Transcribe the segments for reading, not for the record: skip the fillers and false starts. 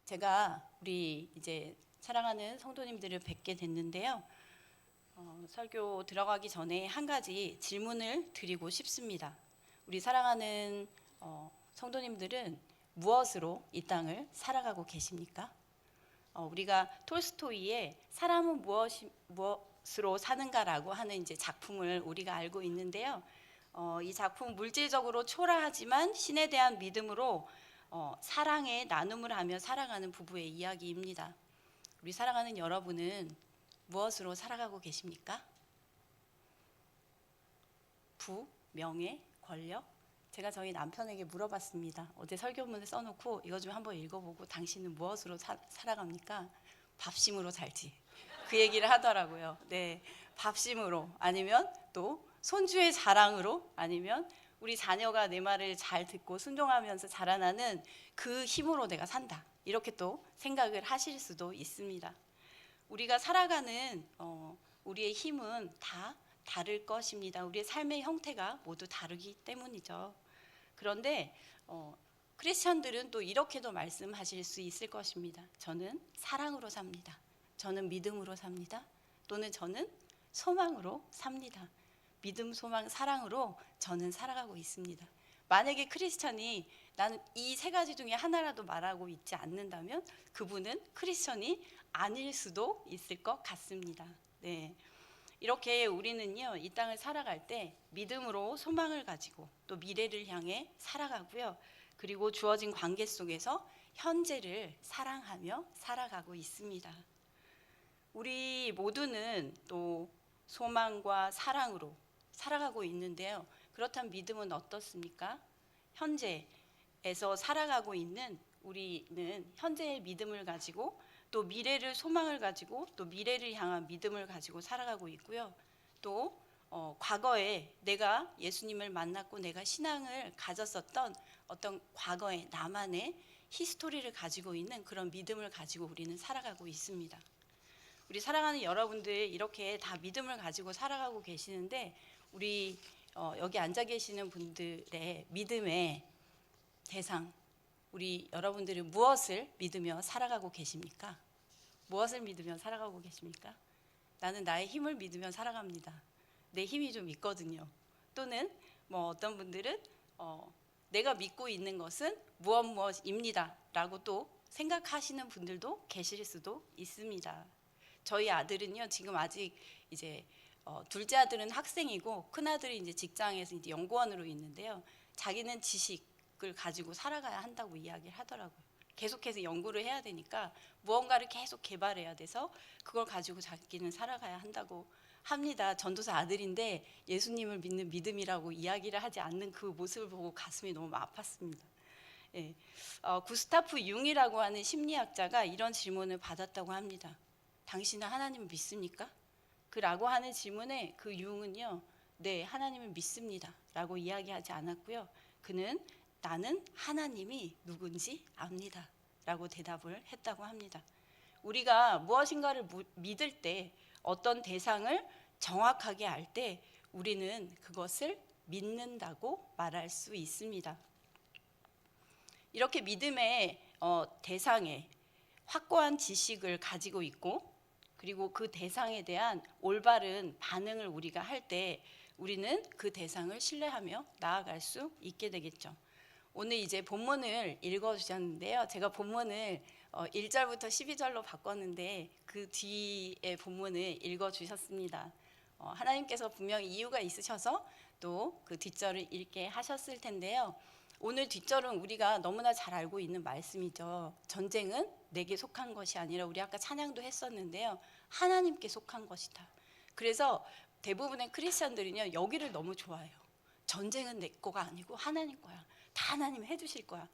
제가 우리 이제 사랑하는 성도님들을 뵙게 됐는데요. 설교 들어가기 전에 한 가지 질문을 드리고 싶습니다. 우리 사랑하는 성도님들은 무엇으로 이 땅을 살아가고 계십니까? 우리가 톨스토이의 사람은 무엇으로 사는가라고 하는 이제 작품을 우리가 알고 있는데요. 이 작품 물질적으로 초라하지만 신에 대한 믿음으로 사랑의 나눔을 하며 살아가는 부부의 이야기입니다. 우리 사랑하는 여러분은 무엇으로 살아가고 계십니까? 부, 명예, 권력? 제가 저희 남편에게 물어봤습니다. 어제 설교문을 써놓고 이거 좀 한번 읽어보고 당신은 무엇으로 살아갑니까? 밥심으로 살지. 그 얘기를 하더라고요. 네, 밥심으로, 아니면 또 손주의 자랑으로, 아니면 우리 자녀가 내 말을 잘 듣고 순종하면서 자라나는 그 힘으로 내가 산다. 이렇게 또 생각을 하실 수도 있습니다. 우리가 살아가는 우리의 힘은 다 다를 것입니다. 우리의 삶의 형태가 모두 다르기 때문이죠. 그런데 크리스천들은 또 이렇게도 말씀하실 수 있을 것입니다. 저는 사랑으로 삽니다. 저는 믿음으로 삽니다. 또는 저는 소망으로 삽니다. 믿음, 소망, 사랑으로 저는 살아가고 있습니다. 만약에 크리스천이 나는 이 세 가지 중에 하나라도 말하고 있지 않는다면 그분은 크리스천이 아닐 수도 있을 것 같습니다. 네. 이렇게 우리는요, 이 땅을 살아갈 때 믿음으로 소망을 가지고 또 미래를 향해 살아가고요. 그리고 주어진 관계 속에서 현재를 사랑하며 살아가고 있습니다. 우리 모두는 또 소망과 사랑으로 살아가고 있는데요. 그렇다면 믿음은 어떻습니까? 현재에서 살아가고 있는 우리는 현재의 믿음을 가지고 또 미래를 소망을 가지고 또 미래를 향한 믿음을 가지고 살아가고 있고요. 또 과거에 내가 예수님을 만났고 내가 신앙을 가졌었던 어떤 과거의 나만의 히스토리를 가지고 있는 그런 믿음을 가지고 우리는 살아가고 있습니다. 우리 사랑하는 여러분들 이렇게 다 믿음을 가지고 살아가고 계시는데 우리 여기 앉아 계시는 분들의 믿음의 대상, 우리 여러분들은 무엇을 믿으며 살아가고 계십니까? 무엇을 믿으며 살아가고 계십니까? 나는 나의 힘을 믿으며 살아갑니다. 내 힘이 좀 있거든요. 또는 어떤 분들은 내가 믿고 있는 것은 무엇입니다 라고 또 생각하시는 분들도 계실 수도 있습니다. 저희 아들은요, 지금 아직 이제 둘째 아들은 학생이고 큰 아들이 이제 직장에서 이제 연구원으로 있는데요. 자기는 지식을 가지고 살아가야 한다고 이야기를 하더라고요. 계속해서 연구를 해야 되니까 무언가를 계속 개발해야 돼서 그걸 가지고 자기는 살아가야 한다고 합니다. 전도사 아들인데 예수님을 믿는 믿음이라고 이야기를 하지 않는 그 모습을 보고 가슴이 너무 아팠습니다. 예. 구스타프 융이라고 하는 심리학자가 이런 질문을 받았다고 합니다. 당신은 하나님을 믿습니까? 라고 하는 질문에 그 융은요, 네, 하나님을 믿습니다 라고 이야기하지 않았고요. 그는 나는 하나님이 누군지 압니다 라고 대답을 했다고 합니다. 우리가 무엇인가를 믿을 때 어떤 대상을 정확하게 알 때 우리는 그것을 믿는다고 말할 수 있습니다. 이렇게 믿음의 대상에 확고한 지식을 가지고 있고 그리고 그 대상에 대한 올바른 반응을 우리가 할 때 우리는 그 대상을 신뢰하며 나아갈 수 있게 되겠죠. 오늘 이제 본문을 읽어주셨는데요. 제가 본문을 1절부터 12절로 바꿨는데 그 뒤에 본문을 읽어주셨습니다. 하나님께서 분명히 이유가 있으셔서 또 그 뒷절을 읽게 하셨을 텐데요. 오늘 뒷절은 우리가 너무나 잘 알고 있는 말씀이죠. 전쟁은 내게 속한 것이 아니라 우리 아까 찬양도 했었는데요. 하나님께 속한 것이다. 그래서 대부분의 크리스천들은요, 여기를 너무 좋아해요. 전쟁은 내 거가 아니고 하나님 거야. 다 하나님 해주실 거야.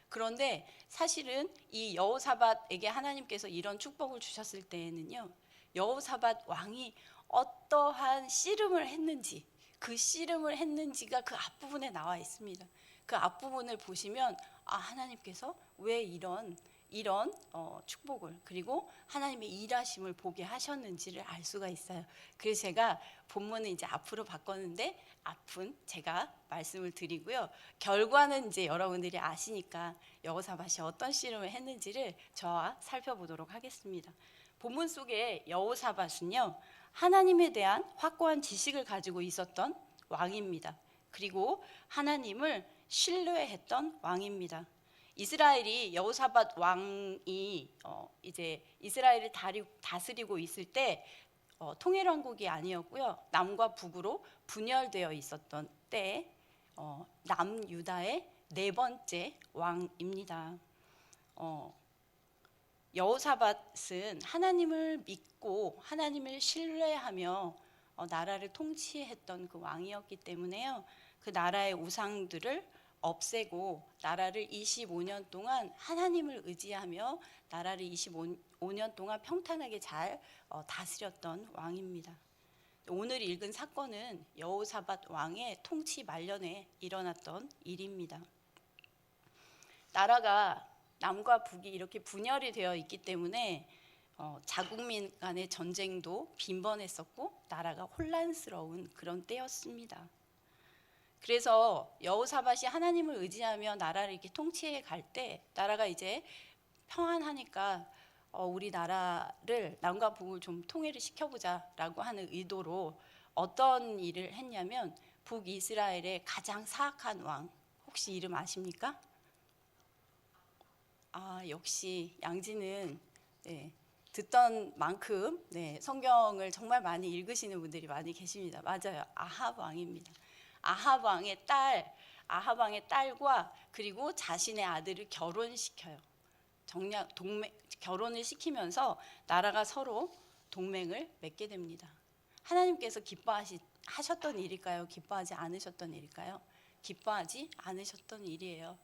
그런데 사실은 이 여호사밧에게 하나님께서 이런 축복을 주셨을 때에는요, 여호사밧 왕이 어떠한 씨름을 했는지, 그 씨름을 했는지가 그 앞부분에 나와 있습니다. 그 앞부분을 보시면 하나님께서 왜 이런 이런 축복을 그리고 하나님의 일하심을 보게 하셨는지를 알 수가 있어요. 그래서 제가 본문은 이제 앞으로 바꿨는데 앞은 제가 말씀을 드리고요. 결과는 이제 여러분들이 아시니까 여호사밧이 어떤 씨름을 했는지를 저와 살펴보도록 하겠습니다. 본문 속에 여호사밧은요, 하나님에 대한 확고한 지식을 가지고 있었던 왕입니다. 그리고 하나님을 신뢰했던 왕입니다. 이스라엘이 여호사밧 왕이 이제 이스라엘을 다스리고 있을 때 통일 왕국이 아니었고요. 남과 북으로 분열되어 있었던 때에 남유다의 네 번째 왕입니다. 여호사밧은 하나님을 믿고 하나님을 신뢰하며 나라를 통치했던 그 왕이었기 때문에요. 그 나라의 우상들을 없애고 나라를 25년 동안 하나님을 의지하며 나라를 25년 동안 평탄하게 잘 다스렸던 왕입니다. 오늘 읽은 사건은 여호사밧 왕의 통치 말년에 일어났던 일입니다. 나라가 남과 북이 이렇게 분열이 되어 있기 때문에 자국민 간의 전쟁도 빈번했었고 나라가 혼란스러운 그런 때였습니다. 그래서 여호사밧이 하나님을 의지하며 나라를 이렇게 통치해 갈 때 나라가 이제 평안하니까 우리 나라를 남과 북을 좀 통일을 시켜보자라고 하는 의도로 어떤 일을 했냐면 북이스라엘의 가장 사악한 왕 혹시 이름 아십니까? 역시 양지는 듣던 만큼 성경을 정말 많이 읽으시는 분들이 많이 계십니다. 맞아요. 아합 왕입니다. 아합 왕의 딸과 그리고 자신의 아들을 결혼시켜요. 결혼을 시키면서 나라가 서로 동맹을 맺게 됩니다. 하나님께서 기뻐하셨던 일일까요? 기뻐하지 않으셨던 일일까요? 기뻐하지 않으셨던 일이에요.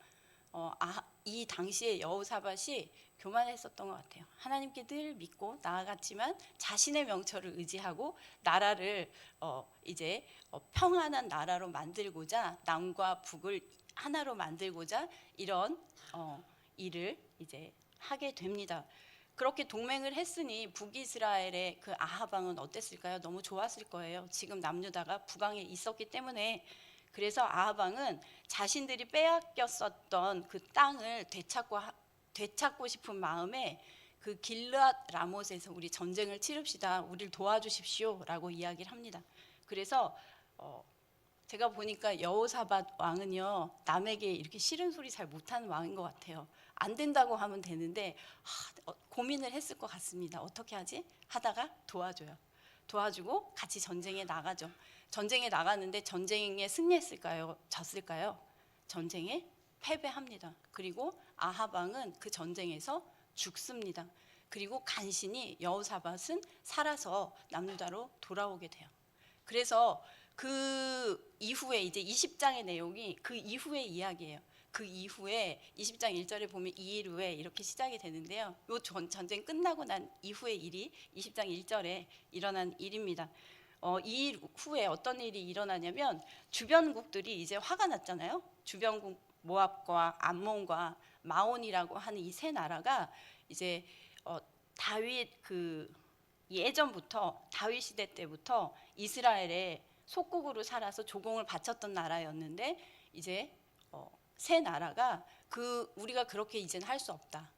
이 당시에 여호사밧이 교만했었던 것 같아요. 하나님께 늘 믿고 나아갔지만 자신의 명철을 의지하고 나라를 이제 평안한 나라로 만들고자 남과 북을 하나로 만들고자 이런 일을 이제 하게 됩니다. 그렇게 동맹을 했으니 북이스라엘의 그 아합 왕은 어땠을까요? 너무 좋았을 거예요. 지금 남유다가 북왕에 있었기 때문에. 그래서 아합 왕은 자신들이 빼앗겼었던 그 땅을 되찾고 싶은 마음에 그 길르앗 라못에서 우리 전쟁을 치릅시다. 우리를 도와주십시오라고 이야기를 합니다. 그래서 제가 보니까 여호사밧 왕은요 남에게 이렇게 싫은 소리 잘 못하는 왕인 것 같아요. 안 된다고 하면 되는데 고민을 했을 것 같습니다. 어떻게 하지? 하다가 도와주고 같이 전쟁에 나가죠. 전쟁에 나가는데 전쟁에 승리했을까요? 졌을까요? 전쟁에 패배합니다. 그리고 아합 왕은 그 전쟁에서 죽습니다. 그리고 간신히 여호사밧은 살아서 남유다로 돌아오게 돼요. 그래서 그 이후에 이제 20장의 내용이 그 이후의 이야기예요. 그 이후에 20장 1절에 보면 이 일 후에 이렇게 시작이 되는데요. 이 전쟁 끝나고 난 이후의 일이 20장 1절에 일어난 일입니다. 이 일 후에 어떤 일이 일어나냐면 주변국들이 이제 화가 났잖아요. 주변국 모압과 암몬과 마온이라고 하는 이 세 나라가 이제 다윗 그 예전부터 다윗 시대 때부터 이스라엘의 속국으로 살아서 조공을 바쳤던 나라였는데 이제 세 나라가 우리가 그렇게 이제는 할 수 없다.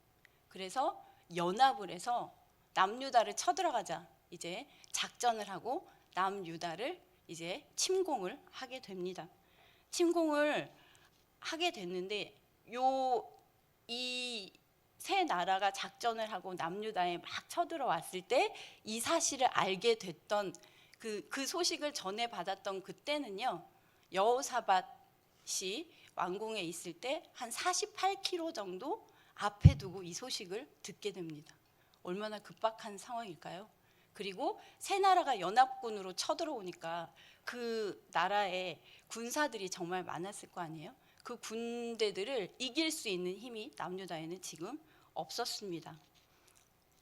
그래서 연합을 해서 남유다를 쳐들어가자. 이제 작전을 하고 남유다를 이제 침공을 하게 됩니다. 침공을 하게 됐는데 이 세 나라가 작전을 하고 남유다에 막 쳐들어왔을 때 이 사실을 알게 됐던 그 소식을 전해 받았던 그때는요 여호사밧이 왕궁에 있을 때 한 48km 정도 앞에 두고 이 소식을 듣게 됩니다. 얼마나 급박한 상황일까요? 그리고 세 나라가 연합군으로 쳐들어오니까 그 나라에 군사들이 정말 많았을 거 아니에요? 그 군대들을 이길 수 있는 힘이 남유다에는 지금 없었습니다.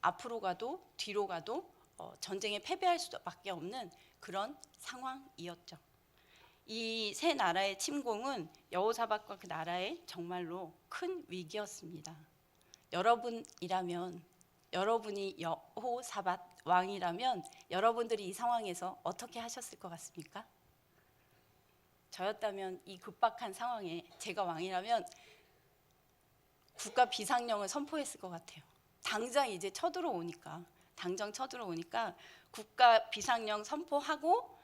앞으로 가도 뒤로 가도 전쟁에 패배할 수밖에 없는 그런 상황이었죠. 이 세 나라의 침공은 여호사밧과 그 나라의 정말로 큰 위기였습니다. 여러분이라면, 여러분이 여호사밧 왕이라면 여러분들이 이 상황에서 어떻게 하셨을 것 같습니까? 저였다면 이 급박한 상황에 제가 왕이라면 국가 비상령을 선포했을 것 같아요. 당장 이제 쳐들어오니까 국가 비상령 선포하고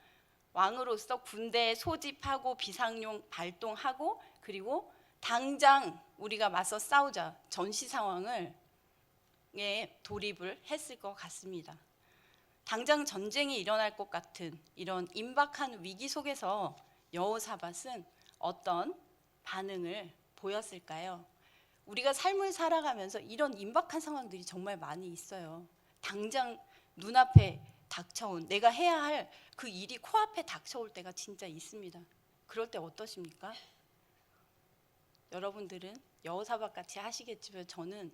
왕으로서 군대 소집하고 비상용 발동하고 그리고 당장 우리가 맞서 싸우자 전시 상황을 돌입을 했을 것 같습니다. 당장 전쟁이 일어날 것 같은 이런 임박한 위기 속에서 여호사밧은 어떤 반응을 보였을까요? 우리가 삶을 살아가면서 이런 임박한 상황들이 정말 많이 있어요. 당장 눈앞에 닥쳐온 내가 해야 할 그 일이 코앞에 닥쳐올 때가 진짜 있습니다. 그럴 때 어떠십니까? 여러분들은 여호사밧 같이 하시겠지만 저는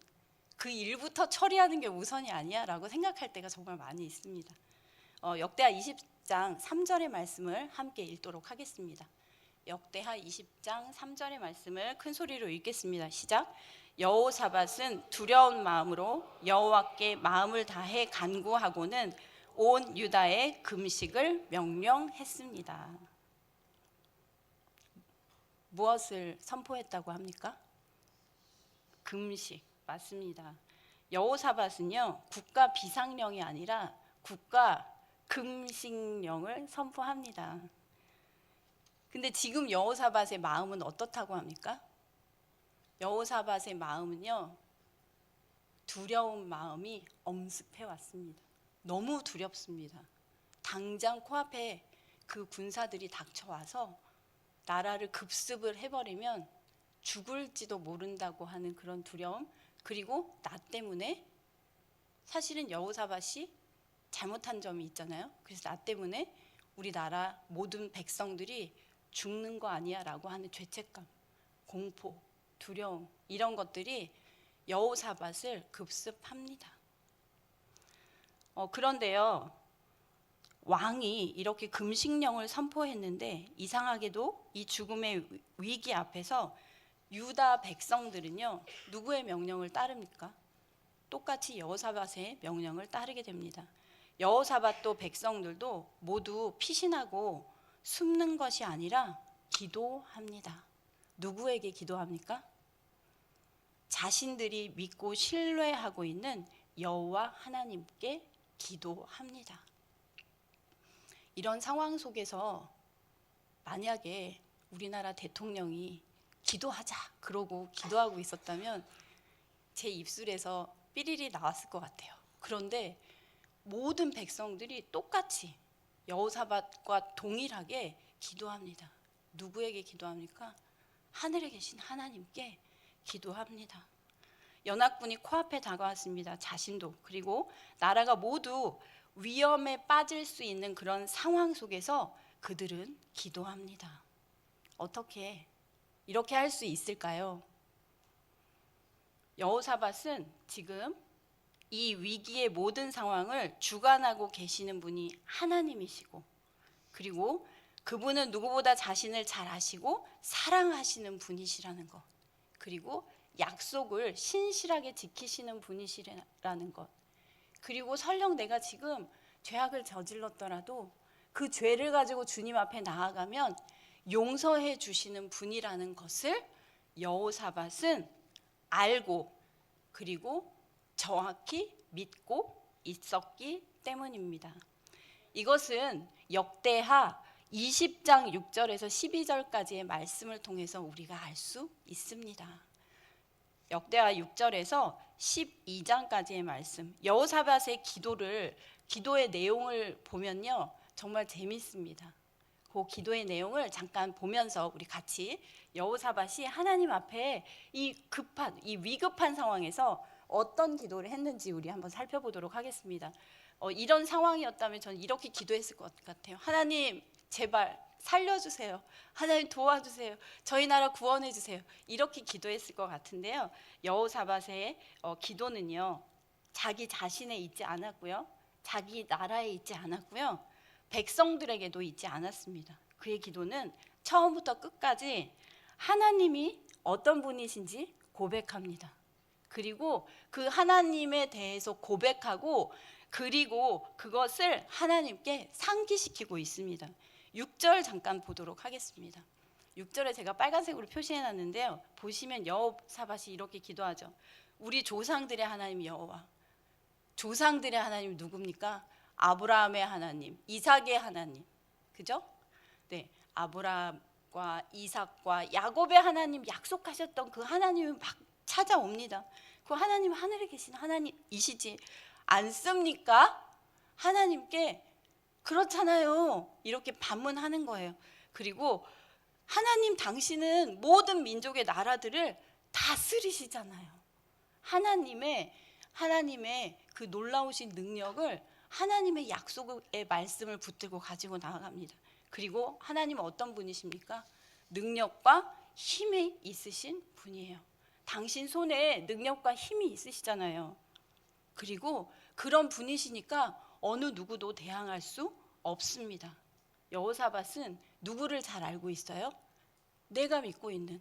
그 일부터 처리하는 게 우선이 아니야 라고 생각할 때가 정말 많이 있습니다. 역대하 20장 3절의 말씀을 함께 읽도록 하겠습니다. 역대하 20장 3절의 말씀을 큰 소리로 읽겠습니다. 시작. 여호사밧은 두려운 마음으로 여호와께 마음을 다해 간구하고는 온 유다에 금식을 명령했습니다. 무엇을 선포했다고 합니까? 금식. 맞습니다. 여호사밧은요 국가 비상령이 아니라 국가 금식령을 선포합니다. 근데 지금 여호사밧의 마음은 어떻다고 합니까? 여호사밧의 마음은요 두려운 마음이 엄습해 왔습니다. 너무 두렵습니다. 당장 코앞에 그 군사들이 닥쳐와서 나라를 급습을 해버리면 죽을지도 모른다고 하는 그런 두려움, 그리고 나 때문에 사실은 여호사밧이 잘못한 점이 있잖아요. 그래서 나 때문에 우리나라 모든 백성들이 죽는 거 아니야 라고 하는 죄책감, 공포, 두려움 이런 것들이 여호사밧을 급습합니다. 그런데요 왕이 이렇게 금식령을 선포했는데 이상하게도 이 죽음의 위기 앞에서 유다 백성들은요 누구의 명령을 따릅니까? 똑같이 여호사밧의 명령을 따르게 됩니다. 여호사밧도 백성들도 모두 피신하고 숨는 것이 아니라 기도합니다. 누구에게 기도합니까? 자신들이 믿고 신뢰하고 있는 여호와 하나님께 기도합니다. 이런 상황 속에서 만약에 우리나라 대통령이 기도하자 그러고 기도하고 있었다면 제 입술에서 삐리리 나왔을 것 같아요. 그런데 모든 백성들이 똑같이 여호사밧과 동일하게 기도합니다. 누구에게 기도합니까? 하늘에 계신 하나님께 기도합니다. 연합군이 코앞에 다가왔습니다. 자신도 그리고 나라가 모두 위험에 빠질 수 있는 그런 상황 속에서 그들은 기도합니다. 어떻게 이렇게 할 수 있을까요? 여호사밧은 지금 이 위기의 모든 상황을 주관하고 계시는 분이 하나님이시고 그리고 그분은 누구보다 자신을 잘 아시고 사랑하시는 분이시라는 것, 그리고 약속을 신실하게 지키시는 분이시라는 것, 그리고 설령 내가 지금 죄악을 저질렀더라도 그 죄를 가지고 주님 앞에 나아가면 용서해 주시는 분이라는 것을 여호사밧은 알고 그리고 정확히 믿고 있었기 때문입니다. 이것은 역대하 20장 6절에서 12절까지의 말씀을 통해서 우리가 알 수 있습니다. 역대하 6절에서 12장까지의 말씀, 여호사밧의 기도의 내용을 보면요 정말 재밌습니다. 그 기도의 내용을 잠깐 보면서 우리 같이 여호사밧이 하나님 앞에 이 위급한 상황에서 어떤 기도를 했는지 우리 한번 살펴보도록 하겠습니다. 이런 상황이었다면 저는 이렇게 기도했을 것 같아요. 하나님 제발 살려주세요. 하나님 도와주세요. 저희 나라 구원해 주세요. 이렇게 기도했을 것 같은데요. 여호사밧의 기도는요 자기 자신에 있지 않았고요, 자기 나라에 있지 않았고요, 백성들에게도 있지 않았습니다. 그의 기도는 처음부터 끝까지 하나님이 어떤 분이신지 고백합니다. 그리고 그 하나님에 대해서 고백하고 그리고 그것을 하나님께 상기시키고 있습니다. 6절 잠깐 보도록 하겠습니다. 6절에 제가 빨간색으로 표시해 놨는데요. 보시면 여호사밧이 이렇게 기도하죠. 우리 조상들의 하나님 여호와. 조상들의 하나님 누굽니까? 아브라함의 하나님, 이삭의 하나님. 그죠? 네. 아브라함과 이삭과 야곱의 하나님, 약속하셨던 그 하나님이 막 찾아옵니다. 그 하나님 하늘에 계신 하나님이시지 않습니까? 하나님께 그렇잖아요. 이렇게 반문하는 거예요. 그리고 하나님 당신은 모든 민족의 나라들을 다스리시잖아요. 하나님의 그 놀라우신 능력을 하나님의 약속의 말씀을 붙들고 가지고 나아갑니다. 그리고 하나님은 어떤 분이십니까? 능력과 힘이 있으신 분이에요. 당신 손에 능력과 힘이 있으시잖아요. 그리고 그런 분이시니까 어느 누구도 대항할 수 없습니다. 여호사밧은 누구를 잘 알고 있어요? 내가 믿고 있는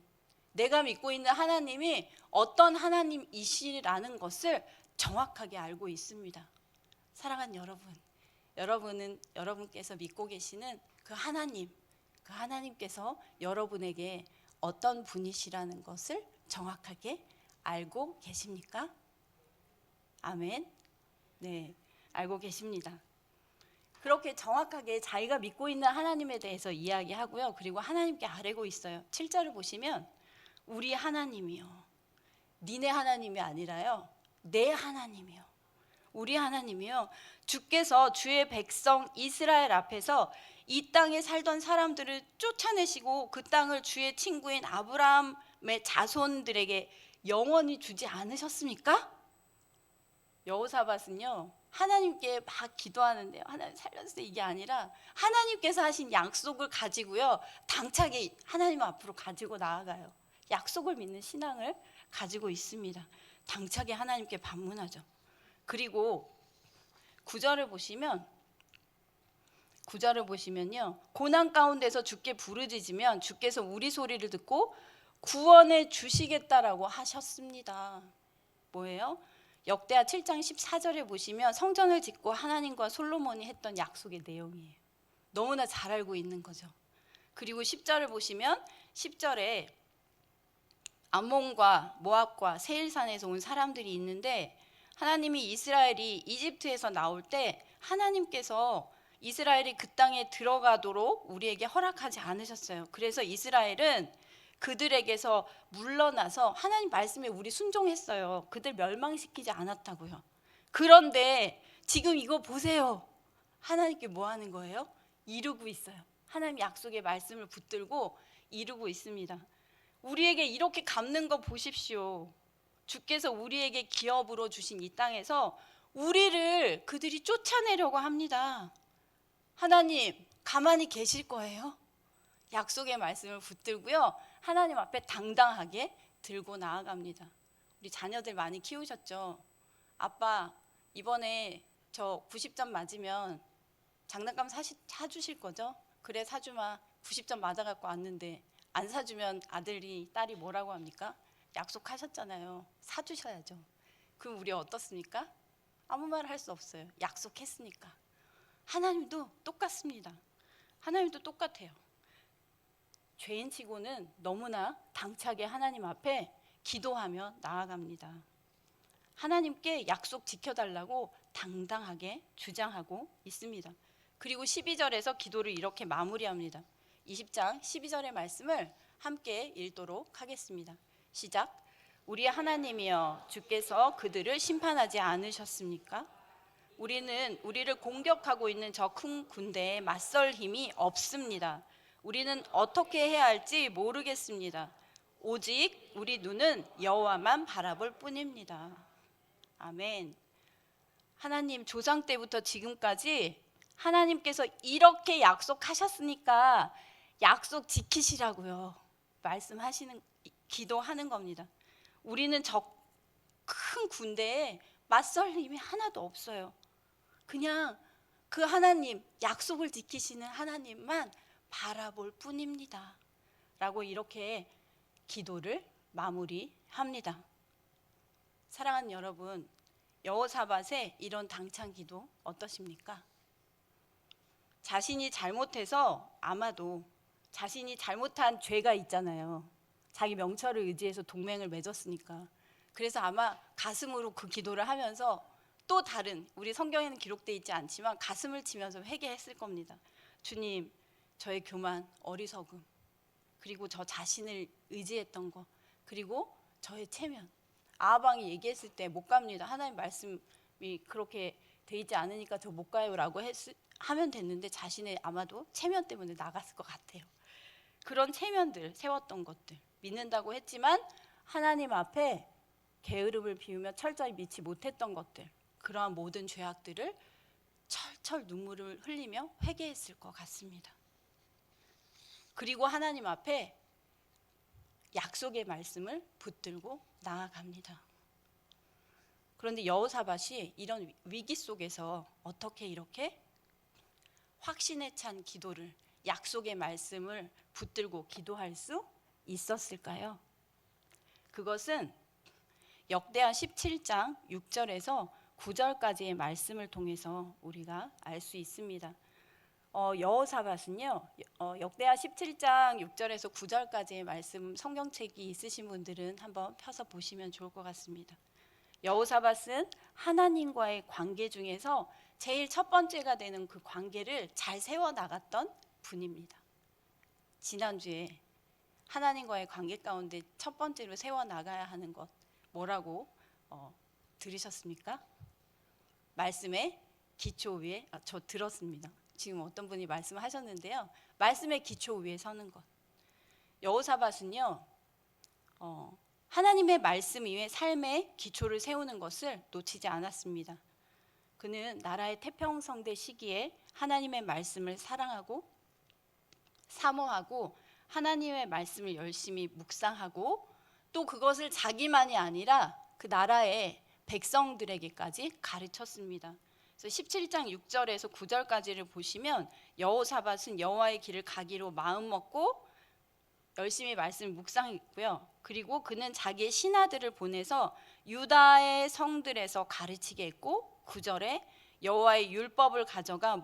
하나님이 어떤 하나님이시라는 것을 정확하게 알고 있습니다. 사랑하는 여러분께서 믿고 계시는 그 하나님께서 여러분에게 어떤 분이시라는 것을 정확하게 알고 계십니까? 아멘. 네, 알고 계십니다. 그렇게 정확하게 자기가 믿고 있는 하나님에 대해서 이야기하고요. 그리고 하나님께 아뢰고 있어요. 7절을 보시면 우리 하나님이요. 니네 하나님이 아니라요. 내 하나님이요. 우리 하나님이요. 주께서 주의 백성 이스라엘 앞에서 이 땅에 살던 사람들을 쫓아내시고 그 땅을 주의 친구인 아브라함의 자손들에게 영원히 주지 않으셨습니까? 여호사밧은요. 하나님께 막 기도하는데요. 하나님 살려주세요. 이게 아니라 하나님께서 하신 약속을 가지고요. 당차게 하나님 앞으로 가지고 나아가요. 약속을 믿는 신앙을 가지고 있습니다. 당차게 하나님께 반문하죠. 그리고 9절을 보시면요. 고난 가운데서 주께 부르짖으면 주께서 우리 소리를 듣고 구원해 주시겠다라고 하셨습니다. 뭐예요? 역대하 7장 14절에 보시면 성전을 짓고 하나님과 솔로몬이 했던 약속의 내용이에요. 너무나 잘 알고 있는 거죠. 그리고 10절을 보시면 10절에 암몬과 모압과 세일산에서 온 사람들이 있는데 하나님이 이스라엘이 이집트에서 나올 때 하나님께서 이스라엘이 그 땅에 들어가도록 우리에게 허락하지 않으셨어요. 그래서 이스라엘은 그들에게서 물러나서 하나님 말씀에 우리 순종했어요. 그들 멸망시키지 않았다고요. 그런데 지금 이거 보세요. 하나님께 뭐 하는 거예요? 이루고 있어요. 하나님 약속의 말씀을 붙들고 이루고 있습니다. 우리에게 이렇게 갚는 거 보십시오. 주께서 우리에게 기업으로 주신 이 땅에서 우리를 그들이 쫓아내려고 합니다. 하나님 가만히 계실 거예요? 약속의 말씀을 붙들고요. 하나님 앞에 당당하게 들고 나아갑니다. 우리 자녀들 많이 키우셨죠? 아빠 이번에 저 90점 맞으면 장난감 사주실 거죠? 그래 사주마. 90점 맞아갖고 왔는데 안 사주면 아들이 딸이 뭐라고 합니까? 약속하셨잖아요. 사주셔야죠. 그럼 우리 어떻습니까? 아무 말 할 수 없어요. 약속했으니까. 하나님도 똑같습니다. 하나님도 똑같아요. 죄인치고는 너무나 당차게 하나님 앞에 기도하며 나아갑니다. 하나님께 약속 지켜달라고 당당하게 주장하고 있습니다. 그리고 12절에서 기도를 이렇게 마무리합니다. 20장 12절의 말씀을 함께 읽도록 하겠습니다. 시작. 우리 하나님이여 주께서 그들을 심판하지 않으셨습니까? 우리를 공격하고 있는 저 큰 군대에 맞설 힘이 없습니다. 우리는 어떻게 해야 할지 모르겠습니다. 오직 우리 눈은 여호와만 바라볼 뿐입니다. 아멘. 하나님 조상 때부터 지금까지 하나님께서 이렇게 약속하셨으니까 약속 지키시라고요. 말씀하시는 기도하는 겁니다. 우리는 저 큰 군대에 맞설 힘이 하나도 없어요. 그냥 그 하나님, 약속을 지키시는 하나님만 바라볼 뿐입니다. 라고 이렇게 기도를 마무리합니다. 사랑하는 여러분, 여호사밧의 이런 당찬 기도 어떠십니까? 자신이 잘못해서 아마도 자신이 잘못한 죄가 있잖아요. 자기 명철을 의지해서 동맹을 맺었으니까. 그래서 아마 가슴으로 그 기도를 하면서 또 다른, 우리 성경에는 기록되어 있지 않지만 가슴을 치면서 회개했을 겁니다. 주님, 저의 교만, 어리석음, 그리고 저 자신을 의지했던 거, 그리고 저의 체면. 아하방이 얘기했을 때 못 갑니다. 하나님 말씀이 그렇게 돼 있지 않으니까 저 못 가요라고 하면 됐는데 자신의 아마도 체면 때문에 나갔을 것 같아요. 그런 체면들, 세웠던 것들, 믿는다고 했지만 하나님 앞에 게으름을 피우며 철저히 믿지 못했던 것들, 그러한 모든 죄악들을 철철 눈물을 흘리며 회개했을 것 같습니다. 그리고 하나님 앞에 약속의 말씀을 붙들고 나아갑니다. 그런데 여호사밧이 이런 위기 속에서 어떻게 이렇게 확신에 찬 기도를, 약속의 말씀을 붙들고 기도할 수 있었을까요? 그것은 역대하 17장 6절에서 9절까지의 말씀을 통해서 우리가 알 수 있습니다. 여호사밧은요, 역대하 17장 6절에서 9절까지의 말씀, 성경책이 있으신 분들은 한번 펴서 보시면 좋을 것 같습니다. 여호사밧은 하나님과의 관계 중에서 제일 첫 번째가 되는 그 관계를 잘 세워나갔던 분입니다. 지난주에 하나님과의 관계 가운데 첫 번째로 세워나가야 하는 것 뭐라고 들으셨습니까? 말씀의 기초 위에, 저 들었습니다. 지금 어떤 분이 말씀하셨는데요. 말씀의 기초 위에 서는 것. 여호사밧은요, 하나님의 말씀 위에 삶의 기초를 세우는 것을 놓치지 않았습니다. 그는 나라의 태평성대 시기에 하나님의 말씀을 사랑하고 사모하고 하나님의 말씀을 열심히 묵상하고 또 그것을 자기만이 아니라 그 나라의 백성들에게까지 가르쳤습니다. 그래서 17장 6절에서 9절까지를 보시면 여호사밧은 여호와의 길을 가기로 마음먹고 열심히 말씀을 묵상했고요. 그리고 그는 자기의 신하들을 보내서 유다의 성들에서 가르치게 했고 9절에 여호와의 율법을 가져가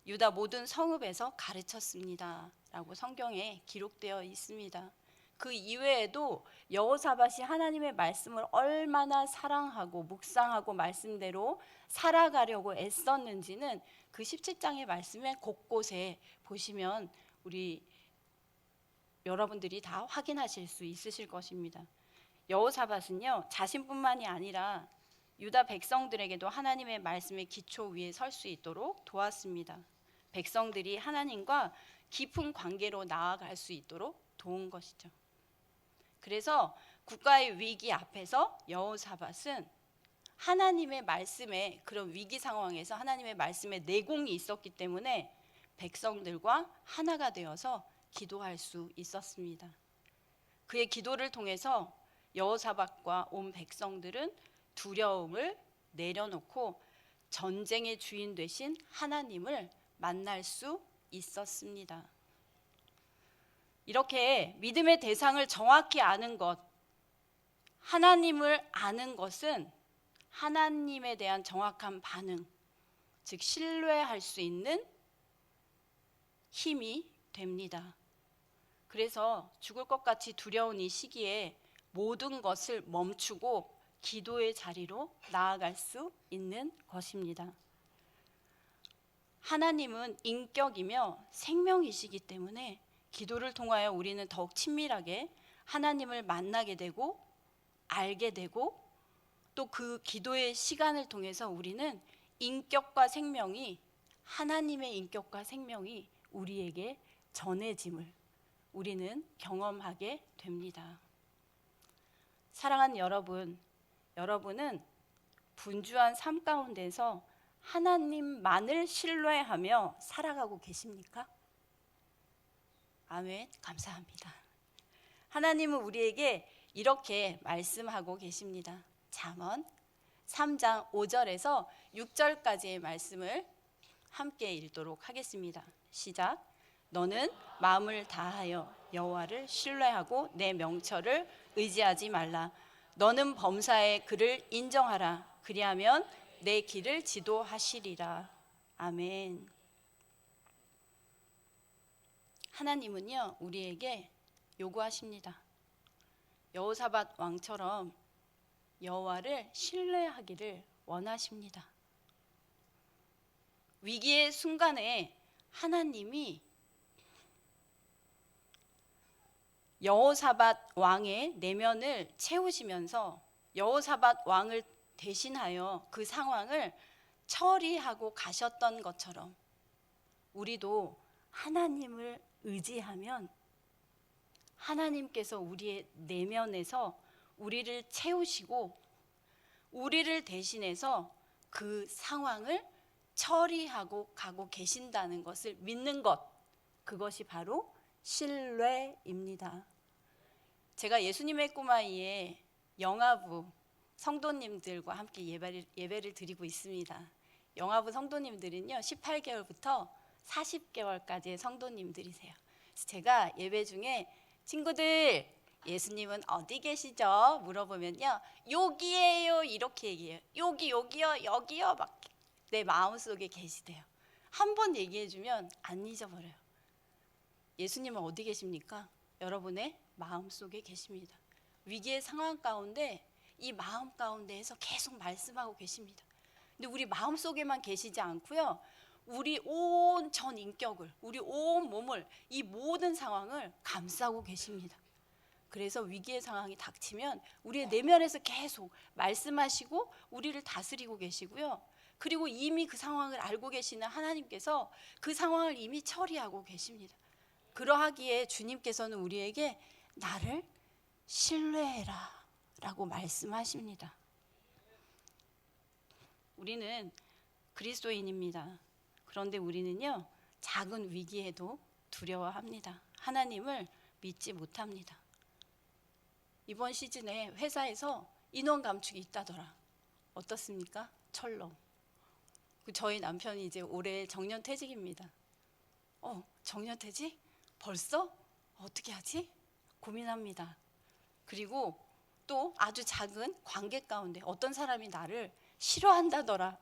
유다 모든 성읍에서 가르쳤습니다 라고 성경에 기록되어 있습니다. 그 이외에도 여호사밧이 하나님의 말씀을 얼마나 사랑하고 묵상하고 말씀대로 살아가려고 애썼는지는 그 17장의 말씀에 곳곳에 보시면 우리 여러분들이 다 확인하실 수 있으실 것입니다. 여호사밧은요, 자신뿐만이 아니라 유다 백성들에게도 하나님의 말씀의 기초 위에 설 수 있도록 도왔습니다. 백성들이 하나님과 깊은 관계로 나아갈 수 있도록 도운 것이죠. 그래서 국가의 위기 앞에서 여호사밧은 하나님의 말씀에, 그런 위기 상황에서 하나님의 말씀에 내공이 있었기 때문에 백성들과 하나가 되어서 기도할 수 있었습니다. 그의 기도를 통해서 여호사밧과 온 백성들은 두려움을 내려놓고 전쟁의 주인 되신 하나님을 만날 수 있었습니다. 이렇게 믿음의 대상을 정확히 아는 것, 하나님을 아는 것은 하나님에 대한 정확한 반응, 즉 신뢰할 수 있는 힘이 됩니다. 그래서 죽을 것 같이 두려운 이 시기에 모든 것을 멈추고 기도의 자리로 나아갈 수 있는 것입니다. 하나님은 인격이며 생명이시기 때문에 기도를 통하여 우리는 더욱 친밀하게 하나님을 만나게 되고 알게 되고 또 그 기도의 시간을 통해서 우리는 인격과 생명이, 하나님의 인격과 생명이 우리에게 전해짐을 우리는 경험하게 됩니다. 사랑하는 여러분, 여러분은 분주한 삶 가운데서 하나님만을 신뢰하며 살아가고 계십니까? 아멘, 감사합니다. 하나님은 우리에게 이렇게 말씀하고 계십니다. 잠언 3장 5절에서 6절까지의 말씀을 함께 읽도록 하겠습니다. 시작. 너는 마음을 다하여 여호와를 신뢰하고 내 명철을 의지하지 말라. 너는 범사에 그를 인정하라. 그리하면 내 길을 지도하시리라. 아멘. 하나님은요, 우리에게 요구하십니다. 여호사밧 왕처럼 여호와를 신뢰하기를 원하십니다. 위기의 순간에 하나님이 여호사밧 왕의 내면을 채우시면서 여호사밧 왕을 대신하여 그 상황을 처리하고 가셨던 것처럼 우리도 하나님을 의지하면 하나님께서 우리의 내면에서 우리를 채우시고 우리를 대신해서 그 상황을 처리하고 가고 계신다는 것을 믿는 것, 그것이 바로 신뢰입니다. 제가 예수님의 꼬마이의 영아부 성도님들과 함께 예배를 드리고 있습니다. 영아부 성도님들은요 18개월부터 40개월까지의 성도님들이세요. 그래서 제가 예배 중에 친구들 예수님은 어디 계시죠? 물어보면요 여기에요 이렇게 얘기해요. 여기요 여기요 막 내 마음속에 계시대요. 한 번 얘기해주면 안 잊어버려요. 예수님은 어디 계십니까? 여러분의 마음속에 계십니다. 위기의 상황 가운데 이 마음 가운데에서 계속 말씀하고 계십니다. 근데 우리 마음속에만 계시지 않고요 우리 온 전 인격을, 우리 온 몸을, 이 모든 상황을 감싸고 계십니다. 그래서 위기의 상황이 닥치면 우리의 내면에서 계속 말씀하시고 우리를 다스리고 계시고요. 그리고 이미 그 상황을 알고 계시는 하나님께서 그 상황을 이미 처리하고 계십니다. 그러하기에 주님께서는 우리에게 나를 신뢰해라 라고 말씀하십니다. 우리는 그리스도인입니다. 그런데 우리는요 작은 위기에도 두려워합니다. 하나님을 믿지 못합니다. 이번 시즌에 회사에서 인원 감축이 있다더라. 어떻습니까? 철렁. 저희 남편이 이제 올해 정년퇴직입니다. 정년퇴직? 벌써? 어떻게 하지? 고민합니다. 그리고 또 아주 작은 관계 가운데 어떤 사람이 나를 싫어한다더라.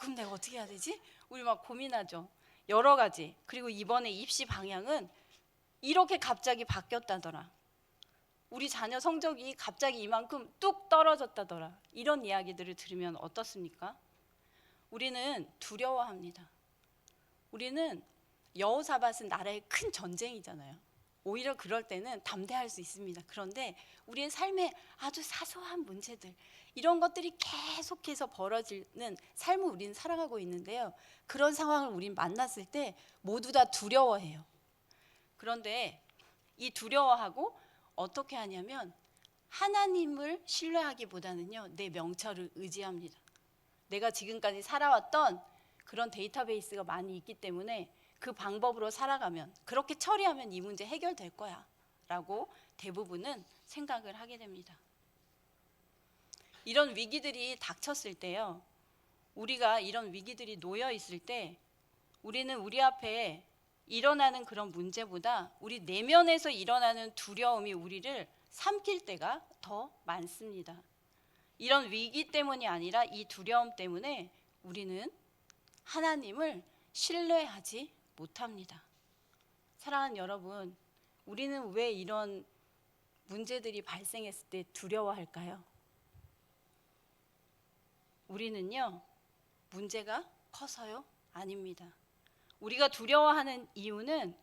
그럼 내가 어떻게 해야 되지? 우리 막 고민하죠. 여러 가지. 그리고 이번에 입시 방향은 이렇게 갑자기 바뀌었다더라. 우리 자녀 성적이 갑자기 이만큼 뚝 떨어졌다더라. 이런 이야기들을 들으면 어떻습니까? 우리는 두려워합니다. 우리는 여호사밧은 나라의 큰 전쟁이잖아요. 오히려 그럴 때는 담대할 수 있습니다. 그런데 우리의 삶에 아주 사소한 문제들, 이런 것들이 계속해서 벌어지는 삶을 우리는 살아가고 있는데요. 그런 상황을 우린 만났을 때 모두 다 두려워해요. 그런데 이 두려워하고 어떻게 하냐면 하나님을 신뢰하기보다는요 내 명철을 의지합니다. 내가 지금까지 살아왔던 그런 데이터베이스가 많이 있기 때문에 그 방법으로 살아가면, 그렇게 처리하면 이 문제 해결될 거야 라고 대부분은 생각을 하게 됩니다. 이런 위기들이 닥쳤을 때요, 우리가 이런 위기들이 놓여 있을 때 우리는 우리 앞에 일어나는 그런 문제보다 우리 내면에서 일어나는 두려움이 우리를 삼킬 때가 더 많습니다. 이런 위기 때문이 아니라 이 두려움 때문에 우리는 하나님을 신뢰하지 못합니다. 사랑하는 여러분, 우리는 왜 이런 문제들이 발생했을 때 두려워할까요? 우리는요, 문제가 커서요? 아닙니다. 우리가 두려워하는 이유는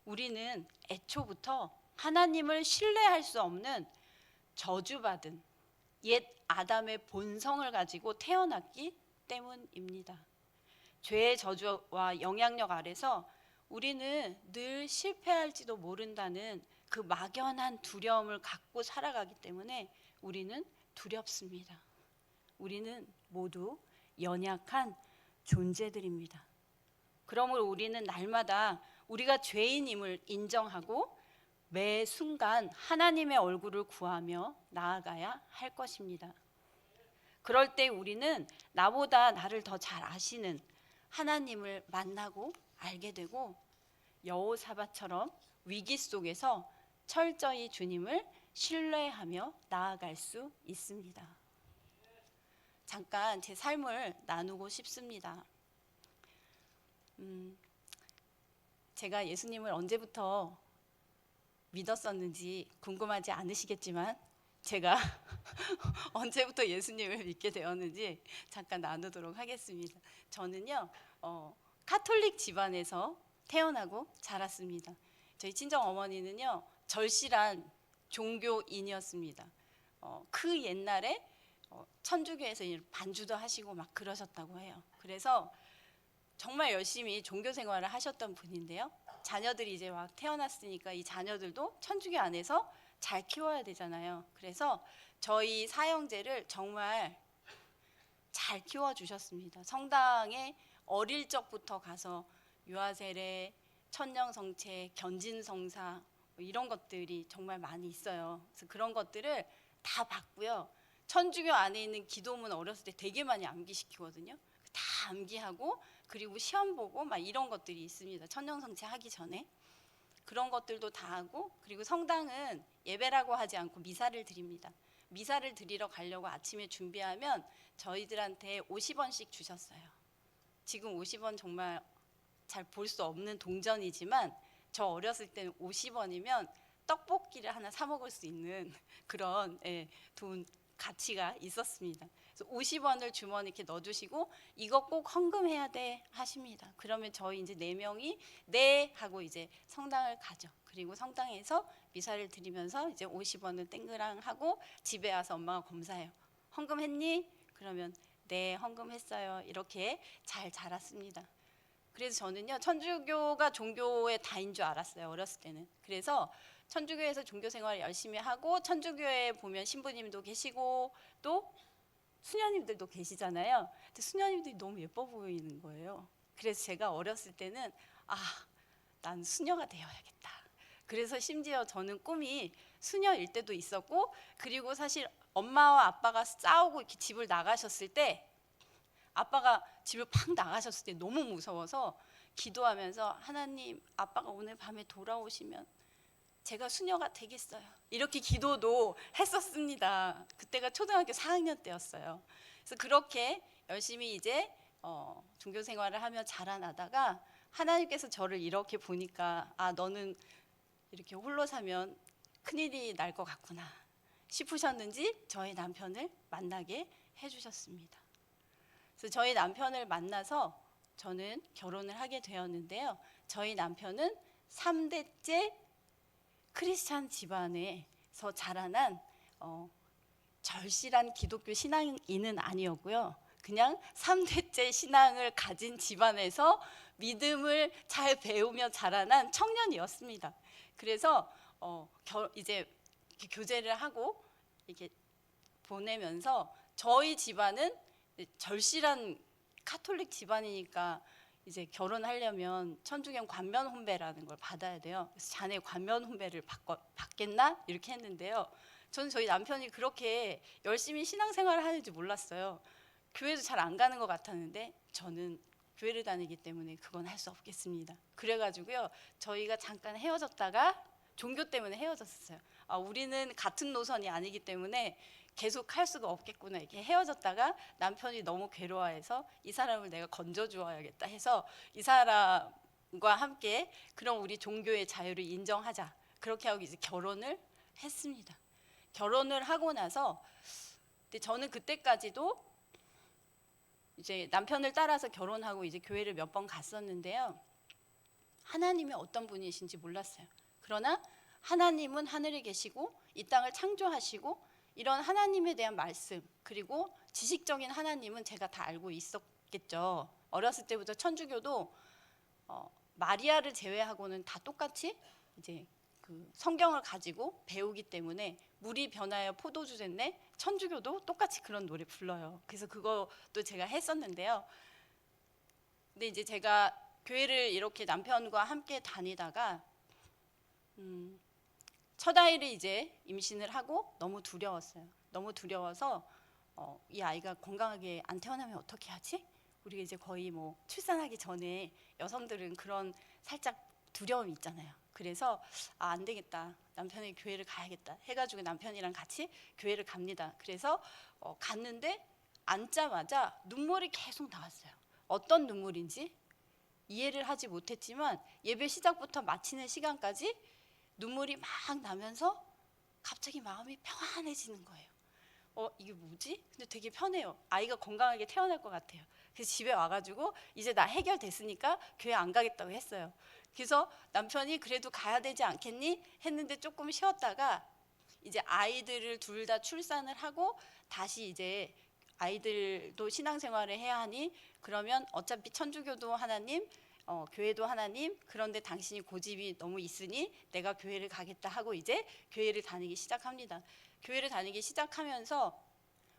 우리는 애초부터 하나님을 신뢰할 수 없는 저주받은 옛 아담의 본성을 가지고 태어났기 때문입니다. 죄의 저주와 영향력 아래서 우리는 늘 실패할지도 모른다는 그 막연한 두려움을 갖고 살아가기 때문에 우리는 두렵습니다. 우리는 모두 연약한 존재들입니다. 그러므로 우리는 날마다 우리가 죄인임을 인정하고 매 순간 하나님의 얼굴을 구하며 나아가야 할 것입니다. 그럴 때 우리는 나보다 나를 더 잘 아시는 하나님을 만나고 알게 되고 여호사밧처럼 위기 속에서 철저히 주님을 신뢰하며 나아갈 수 있습니다. 잠깐 제 삶을 나누고 싶습니다. 제가 예수님을 언제부터 믿었었는지 궁금하지 않으시겠지만 제가 언제부터 예수님을 믿게 되었는지 잠깐 나누도록 하겠습니다. 저는요 카톨릭 집안에서 태어나고 자랐습니다. 저희 친정 어머니는요 절실한 종교인이었습니다. 그 옛날에 천주교에서 반주도 하시고 막 그러셨다고 해요. 그래서 정말 열심히 종교 생활을 하셨던 분인데요. 자녀들이 이제 막 태어났으니까 이 자녀들도 천주교 안에서 잘 키워야 되잖아요. 그래서 저희 사형제를 정말 잘 키워주셨습니다. 성당에 어릴 적부터 가서 유아세례, 천년성체, 견진성사 이런 것들이 정말 많이 있어요. 그래서 그런 것들을 다 봤고요. 천주교 안에 있는 기도문 어렸을 때 되게 많이 암기시키거든요. 다 암기하고 그리고 시험 보고 막 이런 것들이 있습니다. 천년성체 하기 전에 그런 것들도 다 하고, 그리고 성당은 예배라고 하지 않고 미사를 드립니다. 미사를 드리러 가려고 아침에 준비하면 저희들한테 50원씩 주셨어요. 지금 50원 정말 잘 볼 수 없는 동전이지만 저 어렸을 때는 50원이면 떡볶이를 하나 사 먹을 수 있는 그런 돈 가치가 있었습니다. 그래서 50원을 주머니 이렇게 넣어주시고 이거 꼭 헌금해야 돼 하십니다. 그러면 저희 이제 4명이 네 하고 이제 성당을 가죠. 그리고 성당에서 미사를 드리면서 이제 50원을 땡그랑 하고 집에 와서 엄마가 검사해요. 헌금했니? 그러면 네 헌금했어요. 이렇게 잘 자랐습니다. 그래서 저는요 천주교가 종교의 다인 줄 알았어요. 어렸을 때는. 그래서 천주교에서 종교 생활을 열심히 하고, 천주교에 보면 신부님도 계시고 또 수녀님들도 계시잖아요. 근데 수녀님들이 너무 예뻐 보이는 거예요. 그래서 제가 어렸을 때는 난 수녀가 되어야겠다. 그래서 심지어 저는 꿈이 수녀일 때도 있었고, 그리고 사실 엄마와 아빠가 싸우고 이렇게 집을 나가셨을 때, 아빠가 집을 팍 나가셨을 때 너무 무서워서 기도하면서 하나님, 아빠가 오늘 밤에 돌아오시면 제가 수녀가 되겠어요. 이렇게 기도도 했었습니다. 그때가 초등학교 4학년 때였어요. 그래서 그렇게 열심히 이제 종교 생활을 하며 자라나다가 하나님께서 저를 이렇게 보니까 너는 이렇게 홀로 사면 큰일이 날 것 같구나 싶으셨는지 저희 남편을 만나게 해주셨습니다. 그래서 저희 남편을 만나서 저는 결혼을 하게 되었는데요. 저희 남편은 3대째 크리스찬 집안에서 자라난 절실한 기독교 신앙인은 아니었고요. 그냥 3대째 신앙을 가진 집안에서 믿음을 잘 배우며 자라난 청년이었습니다. 그래서 이제 교제를 하고 이렇게 보내면서 저희 집안은 절실한 카톨릭 집안이니까 이제 결혼하려면 천주교 관면 혼배라는 걸 받아야 돼요. 그래서 자네 관면 혼배를 받겠나? 이렇게 했는데요. 저는 저희 남편이 그렇게 열심히 신앙생활을 하는지 몰랐어요. 교회도 잘 안 가는 것 같았는데 저는 교회를 다니기 때문에 그건 할 수 없겠습니다. 그래가지고요 저희가 잠깐 헤어졌다가 종교 때문에 헤어졌어요. 우리는 같은 노선이 아니기 때문에 계속 할 수가 없겠구나 이렇게 헤어졌다가 남편이 너무 괴로워해서 이 사람을 내가 건져주어야겠다 해서 이 사람과 함께 그럼 우리 종교의 자유를 인정하자 그렇게 하고 이제 결혼을 했습니다. 결혼을 하고 나서 근데 저는 그때까지도 이제 남편을 따라서 결혼하고 이제 교회를 몇 번 갔었는데요. 하나님이 어떤 분이신지 몰랐어요. 그러나 하나님은 하늘에 계시고 이 땅을 창조하시고 이런 하나님에 대한 말씀, 그리고 지식적인 하나님은 제가 다 알고 있었겠죠. 어렸을 때부터 천주교도 마리아를 제외하고는 다 똑같이 이제 그 성경을 가지고 배우기 때문에 물이 변하여 포도주 됐네. 천주교도 똑같이 그런 노래 불러요. 그래서 그것도 제가 했었는데요. 근데 이제 제가 교회를 이렇게 남편과 함께 다니다가 첫 아이를 이제 임신을 하고 너무 두려웠어요. 너무 두려워서 이 아이가 건강하게 안 태어나면 어떻게 하지? 우리가 이제 거의 뭐 출산하기 전에 여성들은 그런 살짝 두려움이 있잖아요. 그래서 안 되겠다. 남편이 교회를 가야겠다. 해가지고 남편이랑 같이 교회를 갑니다. 그래서 갔는데 앉자마자 눈물이 계속 나왔어요. 어떤 눈물인지 이해를 하지 못했지만 예배 시작부터 마치는 시간까지 눈물이 막 나면서 갑자기 마음이 평안해지는 거예요. 이게 뭐지? 근데 되게 편해요. 아이가 건강하게 태어날 것 같아요. 그래서 집에 와가지고 이제 나 해결됐으니까 교회 안 가겠다고 했어요. 그래서 남편이 그래도 가야 되지 않겠니? 했는데 조금 쉬었다가 이제 아이들을 둘 다 출산을 하고 다시 이제 아이들도 신앙생활을 해야 하니 그러면 어차피 천주교도 하나님, 교회도 하나님, 그런데 당신이 고집이 너무 있으니 내가 교회를 가겠다 하고 이제 교회를 다니기 시작합니다. 교회를 다니기 시작하면서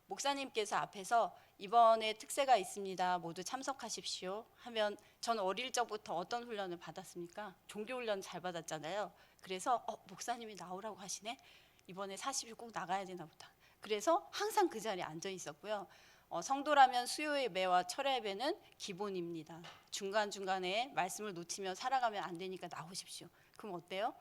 목사님께서 앞에서 이번에 특세가 있습니다. 모두 참석하십시오 하면 전 어릴 적부터 어떤 훈련을 받았습니까? 종교훈련 잘 받았잖아요. 그래서 목사님이 나오라고 하시네. 이번에 40일 꼭 나가야 되나 보다. 그래서 항상 그 자리에 앉아 있었고요. 성도라면 수요 예배와 철야 예배는 기본입니다. 중간중간에 말씀을 놓치며 살아가면 안 되니까 나오십시오. 그럼 어때요?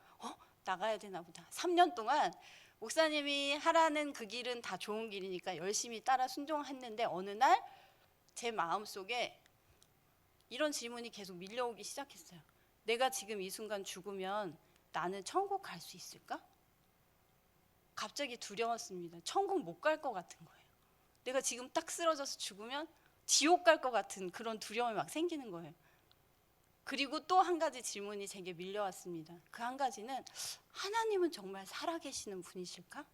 나가야 되나 보다. 3년 동안 목사님이 하라는 그 길은 다 좋은 길이니까 열심히 따라 순종했는데 어느 날 제 마음속에 이런 질문이 계속 밀려오기 시작했어요. 내가 지금 이 순간 죽으면 나는 천국 갈 수 있을까? 갑자기 두려웠습니다. 천국 못 갈 것 같은 거예요. 내가 지금 딱 쓰러져서 죽으면 지옥 갈 것 같은 그런 두려움이 막 생기는 거예요. 그리고 또 한 가지 질문이 제게 밀려왔습니다. 그 한 가지는 하나님은 정말 살아계시는 분이실까?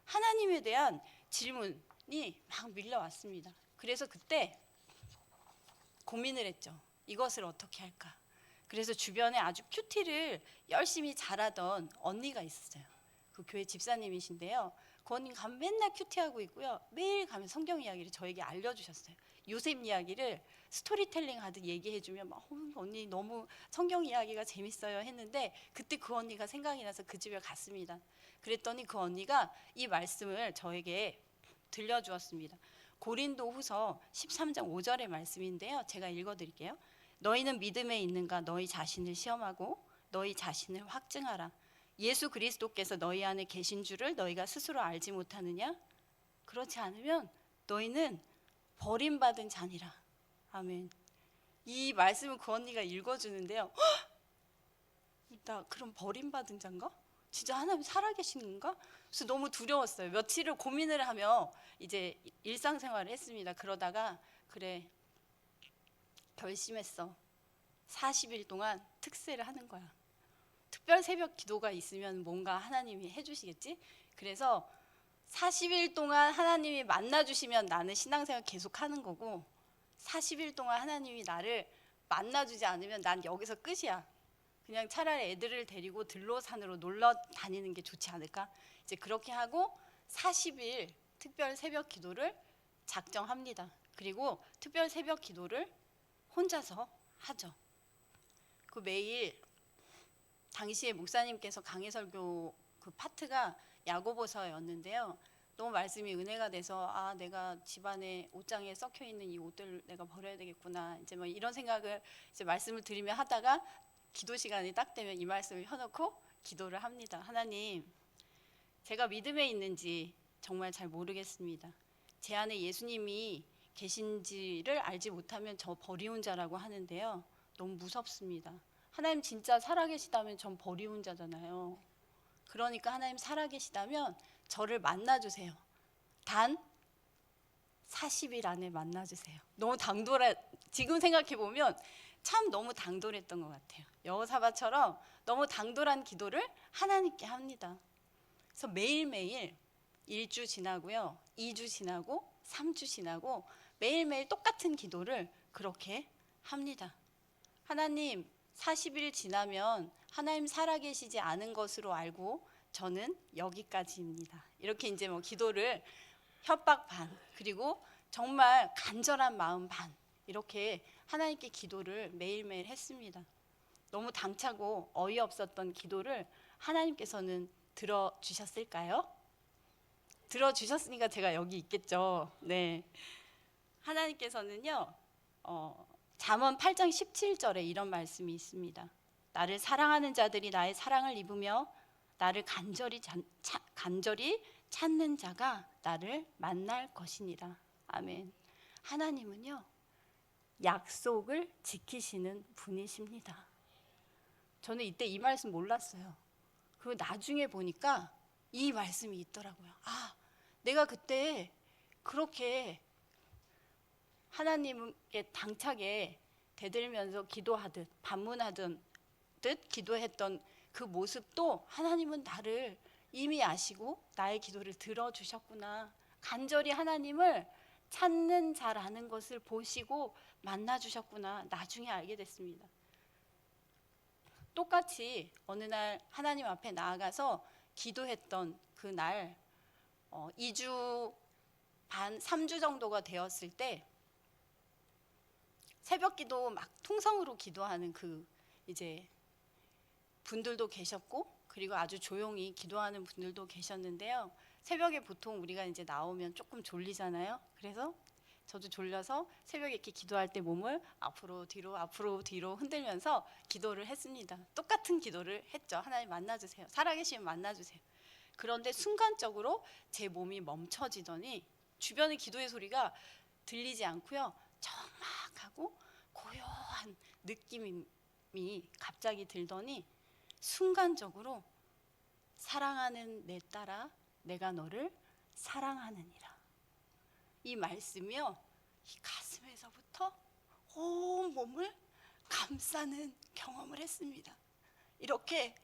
하나님에 대한 질문이 막 밀려왔습니다. 그래서 그때 고민을 했죠. 이것을 어떻게 할까? 그래서 주변에 아주 큐티를 열심히 잘하던 언니가 있었어요. 그 교회 집사님이신데요. 그 언니 가면 맨날 큐티하고 있고요. 매일 가면 성경 이야기를 저에게 알려주셨어요. 요셉 이야기를 스토리텔링 하듯 얘기해주면 막 언니 너무 성경 이야기가 재밌어요 했는데 그때 그 언니가 생각이 나서 그 집에 갔습니다. 그랬더니 그 언니가 이 말씀을 저에게 들려주었습니다. 고린도 후서 13장 5절의 말씀인데요. 제가 읽어드릴게요. 너희는 믿음에 있는가? 너희 자신을 시험하고 너희 자신을 확증하라. 예수 그리스도께서 너희 안에 계신 줄을 너희가 스스로 알지 못하느냐? 그렇지 않으면 너희는 버림받은 자니라. 아멘. 이 말씀을 그 언니가 읽어주는데요. 나 그럼 버림받은 자인가? 진짜 하나님 살아계신 건가? 그래서 너무 두려웠어요. 며칠을 고민을 하며 이제 일상생활을 했습니다. 그러다가 그래 결심했어. 40일 동안 특세를 하는 거야. 특별 새벽 기도가 있으면 뭔가 하나님이 해주시겠지? 그래서 40일 동안 하나님이 만나주시면 나는 신앙생활 계속 하는 거고 40일 동안 하나님이 나를 만나주지 않으면 난 여기서 끝이야. 그냥 차라리 애들을 데리고 들로산으로 놀러 다니는 게 좋지 않을까? 이제 그렇게 하고 40일 특별 새벽 기도를 작정합니다. 그리고 특별 새벽 기도를 혼자서 하죠. 그 매일 당시에 목사님께서 강해설교 그 파트가 야고보서였는데요. 너무 말씀이 은혜가 돼서 내가 집안에 옷장에 썩혀 있는 이 옷들을 내가 버려야 되겠구나. 이제 뭐 이런 생각을 이제 말씀을 드리며 하다가 기도 시간이 딱 되면 이 말씀을 펴놓고 기도를 합니다. 하나님, 제가 믿음에 있는지 정말 잘 모르겠습니다. 제 안에 예수님이 계신지를 알지 못하면 저 버리운 자라고 하는데요. 너무 무섭습니다. 하나님 진짜 살아계시다면 전 버리운 자잖아요. 그러니까 하나님 살아계시다면 저를 만나주세요. 단 40일 안에 만나주세요. 너무 지금 생각해보면 참 너무 당돌했던 것 같아요. 여호사밧처럼 너무 당돌한 기도를 하나님께 합니다. 그래서 매일매일 1주 지나고요. 2주 지나고 3주 지나고 매일매일 똑같은 기도를 그렇게 합니다. 하나님 40일 지나면 하나님 살아계시지 않은 것으로 알고 저는 여기까지입니다. 이렇게 이제 뭐 기도를 협박 반 그리고 정말 간절한 마음 반 이렇게 하나님께 기도를 매일매일 했습니다. 너무 당차고 어이없었던 기도를 하나님께서는 들어주셨을까요? 들어주셨으니까 제가 여기 있겠죠. 네. 하나님께서는요. 잠언 8장 17절에 이런 말씀이 있습니다. 나를 사랑하는 자들이 나의 사랑을 입으며 나를 간절히 찾는 자가 나를 만날 것이니라. 아멘. 하나님은요, 약속을 지키시는 분이십니다. 저는 이때 이 말씀 몰랐어요. 그리고 나중에 보니까 이 말씀이 있더라고요. 아, 내가 그때 그렇게 하나님께 당차게 대들면서 기도하듯 반문하듯 기도했던 그 모습도 하나님은 나를 이미 아시고 나의 기도를 들어주셨구나, 간절히 하나님을 찾는 자라는 것을 보시고 만나주셨구나, 나중에 알게 됐습니다. 똑같이 어느 날 하나님 앞에 나아가서 기도했던 그날 2주 반, 3주 정도가 되었을 때 새벽 기도 막 통성으로 기도하는 그 이제 분들도 계셨고, 그리고 아주 조용히 기도하는 분들도 계셨는데요. 새벽에 보통 우리가 이제 나오면 조금 졸리잖아요. 그래서 저도 졸려서 새벽에 이렇게 기도할 때 몸을 앞으로 뒤로 흔들면서 기도를 했습니다. 똑같은 기도를 했죠. 하나님 만나주세요. 살아계시면 만나주세요. 그런데 순간적으로 제 몸이 멈춰지더니 주변의 기도의 소리가 들리지 않고요, 적막하고 고요한 느낌이 갑자기 들더니 순간적으로 사랑하는 내 딸아, 내가 너를 사랑하느니라. 이 말씀이요, 이 가슴에서부터 온 몸을 감싸는 경험을 했습니다. 이렇게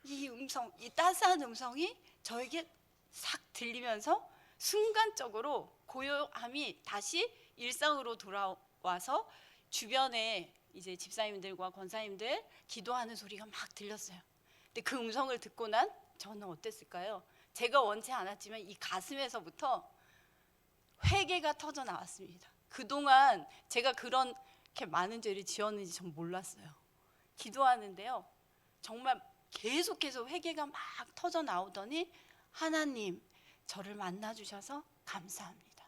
이 음성, 이 따스한 음성이 저에게 싹 들리면서 순간적으로 고요함이 다시 일상으로 돌아와서 주변에 이제 집사님들과 권사님들 기도하는 소리가 막 들렸어요. 근데 그 음성을 듣고 난 저는 어땠을까요? 제가 원치 않았지만 이 가슴에서부터 회개가 터져 나왔습니다. 그동안 제가 그렇게 많은 죄를 지었는지 전 몰랐어요. 기도하는데요, 정말 계속해서 회개가 막 터져 나오더니 하나님, 저를 만나주셔서 감사합니다.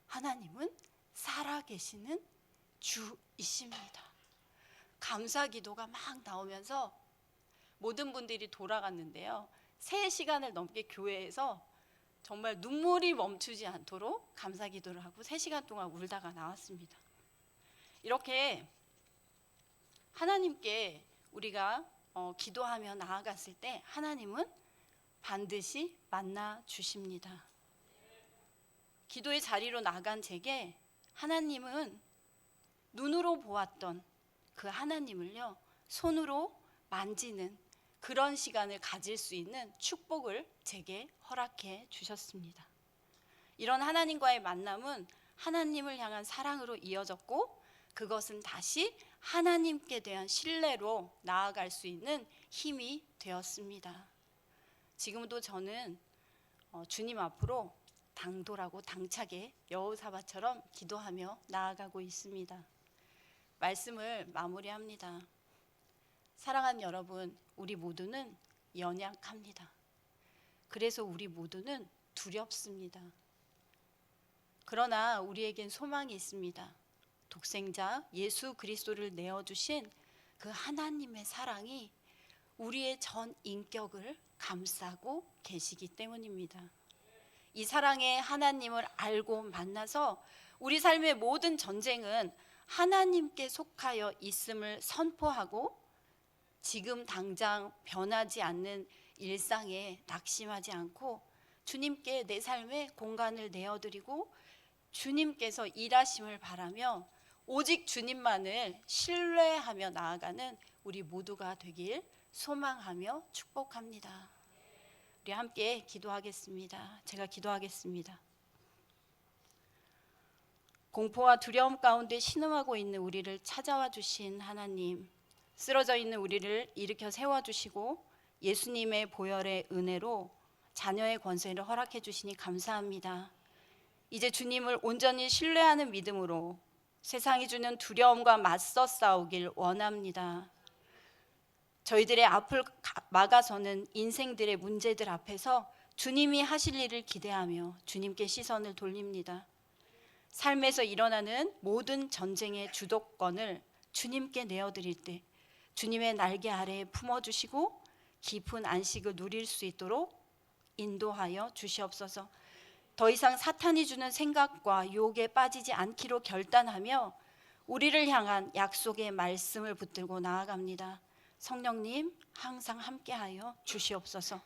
하나님은 살아계시는 주이십니다. 감사 기도가 막 나오면서 모든 분들이 돌아갔는데요, 3시간을 넘게 교회에서 정말 눈물이 멈추지 않도록 감사 기도를 하고 3시간 동안 울다가 나왔습니다. 이렇게 하나님께 우리가 기도하며 나아갔을 때 하나님은 반드시 만나 주십니다. 기도의 자리로 나간 제게 하나님은 눈으로 보았던 그 하나님을요, 손으로 만지는 그런 시간을 가질 수 있는 축복을 제게 허락해 주셨습니다. 이런 하나님과의 만남은 하나님을 향한 사랑으로 이어졌고, 그것은 다시 하나님께 대한 신뢰로 나아갈 수 있는 힘이 되었습니다. 지금도 저는 주님 앞으로 당돌하고 당차게 여호사밧처럼 기도하며 나아가고 있습니다. 말씀을 마무리합니다. 사랑하는 여러분, 우리 모두는 연약합니다. 그래서 우리 모두는 두렵습니다. 그러나 우리에겐 소망이 있습니다. 독생자 예수 그리스도를 내어주신 그 하나님의 사랑이 우리의 전 인격을 감싸고 계시기 때문입니다. 이 사랑의 하나님을 알고 만나서 우리 삶의 모든 전쟁은 하나님께 속하여 있음을 선포하고, 지금 당장 변하지 않는 일상에 낙심하지 않고 주님께 내 삶의 공간을 내어드리고 주님께서 일하심을 바라며 오직 주님만을 신뢰하며 나아가는 우리 모두가 되길 소망하며 축복합니다. 우리 함께 기도하겠습니다. 제가 기도하겠습니다. 공포와 두려움 가운데 신음하고 있는 우리를 찾아와 주신 하나님, 쓰러져 있는 우리를 일으켜 세워주시고 예수님의 보혈의 은혜로 자녀의 권세를 허락해 주시니 감사합니다. 이제 주님을 온전히 신뢰하는 믿음으로 세상이 주는 두려움과 맞서 싸우길 원합니다. 저희들의 앞을 막아서는 인생들의 문제들 앞에서 주님이 하실 일을 기대하며 주님께 시선을 돌립니다. 삶에서 일어나는 모든 전쟁의 주도권을 주님께 내어드릴 때 주님의 날개 아래에 품어주시고 깊은 안식을 누릴 수 있도록 인도하여 주시옵소서. 더 이상 사탄이 주는 생각과 유혹에 빠지지 않기로 결단하며 우리를 향한 약속의 말씀을 붙들고 나아갑니다. 성령님 항상 함께하여 주시옵소서.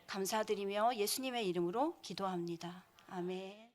감사드리며 예수님의 이름으로 기도합니다. 아멘.